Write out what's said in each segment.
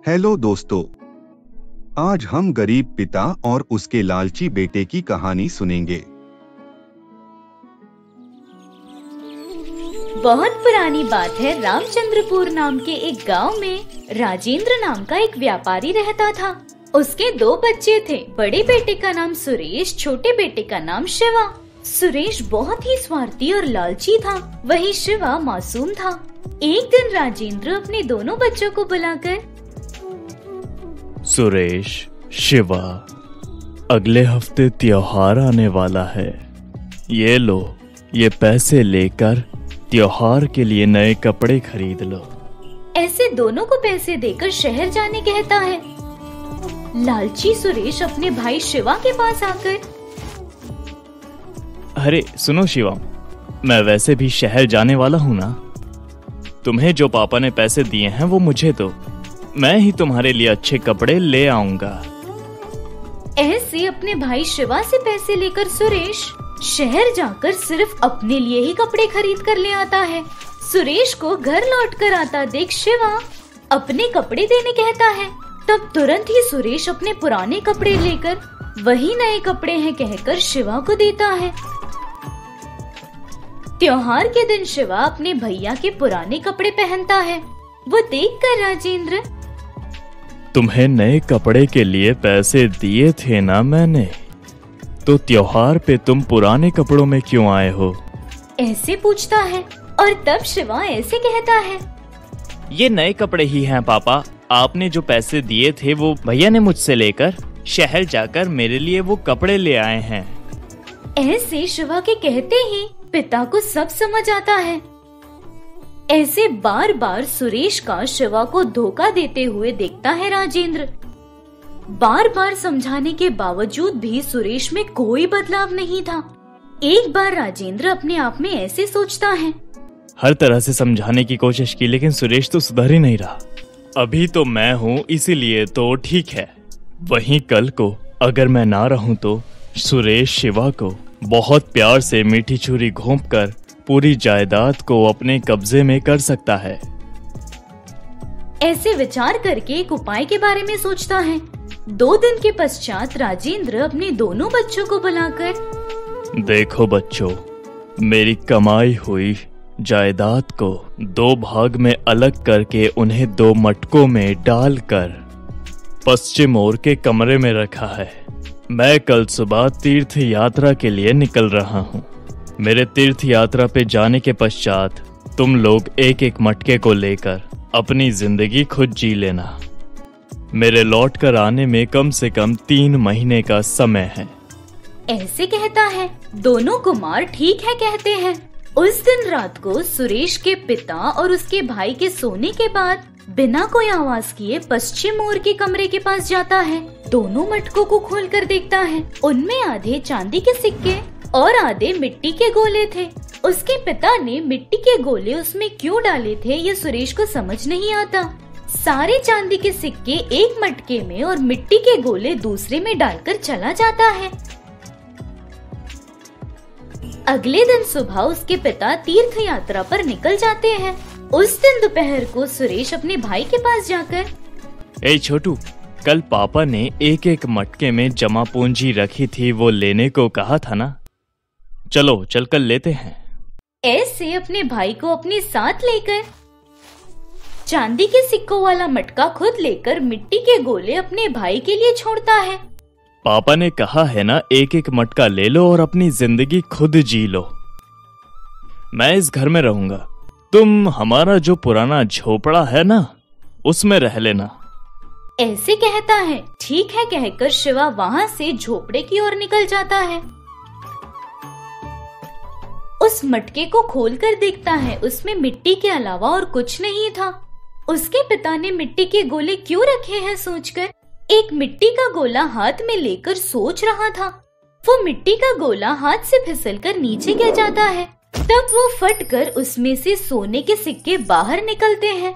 Hello दोस्तों, आज हम गरीब पिता और उसके लालची बेटे की कहानी सुनेंगे। बहुत पुरानी बात है। रामचंद्रपुर नाम के एक गांव में राजेंद्र नाम का एक व्यापारी रहता था। उसके 2 बच्चे थे। बड़े बेटे का नाम सुरेश, छोटे बेटे का नाम शिवा। सुरेश बहुत ही स्वार्थी और लालची था, वही शिवा मासूम था। एक दिन राजेंद्र अपने दोनों बच्चों को बुलाकर, सुरेश, शिवा, अगले हफ्ते त्योहार आने वाला है। ये लो, ये पैसे लेकर त्योहार के लिए नए कपड़े खरीद लो। ऐसे दोनों को पैसे देकर शहर जाने कहता है। लालची सुरेश अपने भाई शिवा के पास आकर, अरे सुनो शिवा, मैं वैसे भी शहर जाने वाला हूँ ना। तुम्हें जो पापा ने पैसे दिए हैं वो मुझे दो, मैं ही तुम्हारे लिए अच्छे कपड़े ले आऊंगा। ऐसे अपने भाई शिवा से पैसे लेकर सुरेश शहर जाकर सिर्फ अपने लिए ही कपड़े खरीद कर ले आता है। सुरेश को घर लौट कर आता देख शिवा अपने कपड़े देने कहता है। तब तुरंत ही सुरेश अपने पुराने कपड़े लेकर वही नए कपड़े हैं कहकर शिवा को देता है। त्योहार के दिन शिवा अपने भैया के पुराने कपड़े पहनता है। वो देखकर राजेंद्र, तुम्हें नए कपड़े के लिए पैसे दिए थे ना मैंने, तो त्योहार पे तुम पुराने कपड़ों में क्यों आए हो? ऐसे पूछता है। और तब शिवा ऐसे कहता है, ये नए कपड़े ही हैं पापा, आपने जो पैसे दिए थे वो भैया ने मुझसे लेकर शहर जाकर मेरे लिए वो कपड़े ले आए हैं। ऐसे शिवा के कहते ही पिता को सब समझ आता है। ऐसे बार बार सुरेश का शिवा को धोखा देते हुए देखता है राजेंद्र। बार बार समझाने के बावजूद भी सुरेश में कोई बदलाव नहीं था। एक बार राजेंद्र अपने आप में ऐसे सोचता है, हर तरह से समझाने की कोशिश की लेकिन सुरेश तो सुधर ही नहीं रहा। अभी तो मैं हूँ इसीलिए तो ठीक है, वहीं कल को अगर मैं ना रहूं तो सुरेश शिवा को बहुत प्यार से मीठी छुरी घोंपकर पूरी जायदाद को अपने कब्जे में कर सकता है। ऐसे विचार करके एक उपाय के बारे में सोचता है। 2 दिन के पश्चात राजेंद्र अपने दोनों बच्चों को बुलाकर, देखो बच्चों, मेरी कमाई हुई जायदाद को 2 भाग में अलग करके उन्हें 2 मटकों में डालकर पश्चिम ओर के कमरे में रखा है। मैं कल सुबह तीर्थ यात्रा के लिए निकल रहा हूँ। मेरे तीर्थ यात्रा पे जाने के पश्चात तुम लोग एक एक मटके को लेकर अपनी जिंदगी खुद जी लेना। मेरे लौट कर आने में कम से कम 3 महीने का समय है। ऐसे कहता है। दोनों कुमार ठीक है कहते हैं। उस दिन रात को सुरेश के पिता और उसके भाई के सोने के बाद बिना कोई आवाज किए पश्चिम ओर के कमरे के पास जाता है। दोनों मटकों को खोलकर देखता है। उनमें आधे चांदी के सिक्के और आधे मिट्टी के गोले थे। उसके पिता ने मिट्टी के गोले उसमें क्यों डाले थे ये सुरेश को समझ नहीं आता। सारे चांदी के सिक्के एक मटके में और मिट्टी के गोले दूसरे में डालकर चला जाता है। अगले दिन सुबह उसके पिता तीर्थ यात्रा पर निकल जाते हैं। उस दिन दोपहर को सुरेश अपने भाई के पास जाकर, ए छोटू, कल पापा ने एक एक मटके में जमा पूंजी रखी थी वो लेने को कहा था ना, चलो चलकर लेते हैं। ऐसे अपने भाई को अपने साथ लेकर चांदी के सिक्कों वाला मटका खुद लेकर मिट्टी के गोले अपने भाई के लिए छोड़ता है। पापा ने कहा है ना, एक एक मटका ले लो और अपनी जिंदगी खुद जी लो। मैं इस घर में रहूंगा, तुम हमारा जो पुराना झोपड़ा है ना उसमें रह लेना। ऐसे कहता है। ठीक है कहकर शिवा वहाँ से झोपड़े की ओर निकल जाता है। उस मटके को खोलकर देखता है, उसमें मिट्टी के अलावा और कुछ नहीं था। उसके पिता ने मिट्टी के गोले क्यों रखे हैं सोचकर एक मिट्टी का गोला हाथ में लेकर सोच रहा था। वो मिट्टी का गोला हाथ से फिसलकर नीचे गिर जाता है। तब वो फटकर उसमें से सोने के सिक्के बाहर निकलते हैं।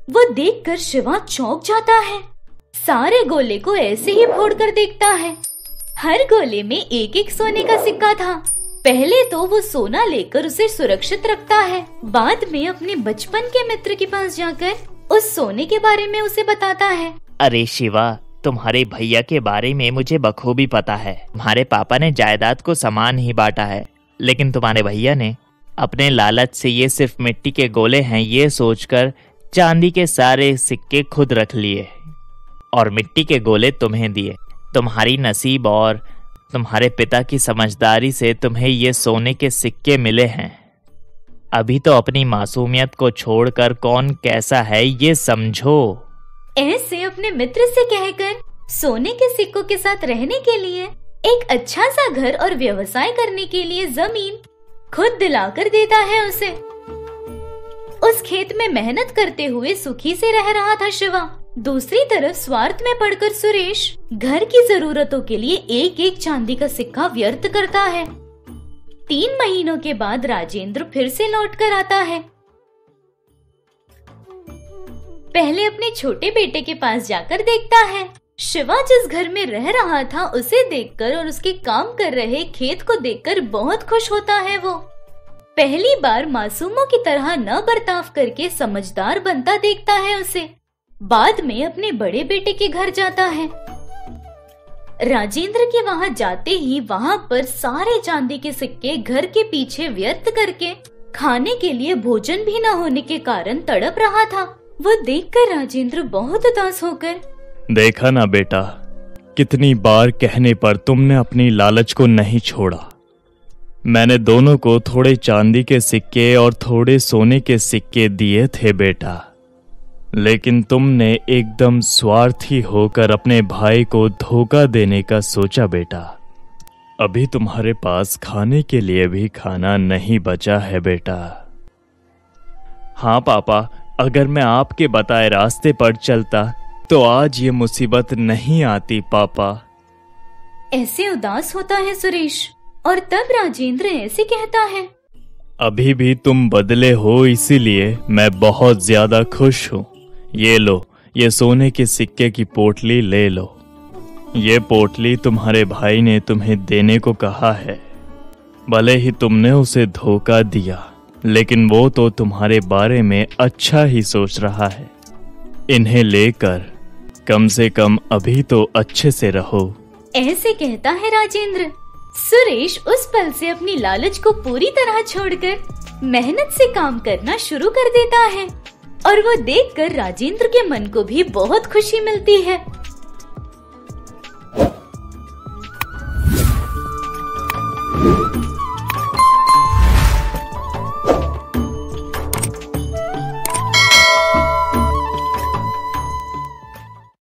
वो देखकर शिवा चौंक जाता है। सारे गोले को ऐसे ही फोड़कर देखता है। हर गोले में एक एक सोने का सिक्का था। पहले तो वो सोना लेकर उसे सुरक्षित रखता है। बाद में अपने बचपन के मित्र के पास जाकर उस सोने के बारे में उसे बताता है। अरे शिवा, तुम्हारे भैया के बारे में मुझे बखूबी पता है। तुम्हारे पापा ने जायदाद को समान ही बांटा है, लेकिन तुम्हारे भैया ने अपने लालच से ये सिर्फ मिट्टी के गोले हैं ये सोचकर चांदी के सारे सिक्के खुद रख लिए और मिट्टी के गोले तुम्हें दिए। तुम्हारी नसीब और तुम्हारे पिता की समझदारी से तुम्हें ये सोने के सिक्के मिले हैं। अभी तो अपनी मासूमियत को छोड़कर कौन कैसा है ये समझो। ऐसे अपने मित्र से कहकर सोने के सिक्कों के साथ रहने के लिए, एक अच्छा सा घर और व्यवसाय करने के लिए जमीन खुद दिलाकर देता है उसे। उस खेत में मेहनत करते हुए सुखी से रह रहा था शिवा। दूसरी तरफ स्वार्थ में पड़कर सुरेश घर की जरूरतों के लिए एक एक चांदी का सिक्का व्यर्थ करता है। 3 महीनों के बाद राजेंद्र फिर से लौट कर आता है। पहले अपने छोटे बेटे के पास जाकर देखता है। शिवा जिस घर में रह रहा था उसे देखकर और उसके काम कर रहे खेत को देखकर बहुत खुश होता है। वो पहली बार मासूमों की तरह न बर्ताव करके समझदार बनता देखता है उसे। बाद में अपने बड़े बेटे के घर जाता है। राजेंद्र के वहां जाते ही वहां पर सारे चांदी के सिक्के घर के पीछे व्यर्थ करके खाने के लिए भोजन भी न होने के कारण तड़प रहा था। वो देखकर राजेंद्र बहुत उदास होकर, देखा ना बेटा, कितनी बार कहने पर तुमने अपनी लालच को नहीं छोड़ा। मैंने दोनों को थोड़े चांदी के सिक्के और थोड़े सोने के सिक्के दिए थे बेटा, लेकिन तुमने एकदम स्वार्थी होकर अपने भाई को धोखा देने का सोचा बेटा। अभी तुम्हारे पास खाने के लिए भी खाना नहीं बचा है बेटा। हाँ पापा, अगर मैं आपके बताए रास्ते पर चलता तो आज ये मुसीबत नहीं आती पापा। ऐसे उदास होता है सुरेश और तब राजेंद्र ऐसे कहता है, अभी भी तुम बदले हो इसीलिए मैं बहुत ज्यादा खुश हूँ। ये लो, ये सोने के सिक्के की पोटली ले लो। ये पोटली तुम्हारे भाई ने तुम्हें देने को कहा है। भले ही तुमने उसे धोखा दिया, लेकिन वो तो तुम्हारे बारे में अच्छा ही सोच रहा है। इन्हें लेकर कम से कम अभी तो अच्छे से रहो। ऐसे कहता है राजेंद्र। सुरेश उस पल से अपनी लालच को पूरी तरह छोड़कर मेहनत से काम करना शुरू कर देता है और वो देखकर राजेंद्र के मन को भी बहुत खुशी मिलती है।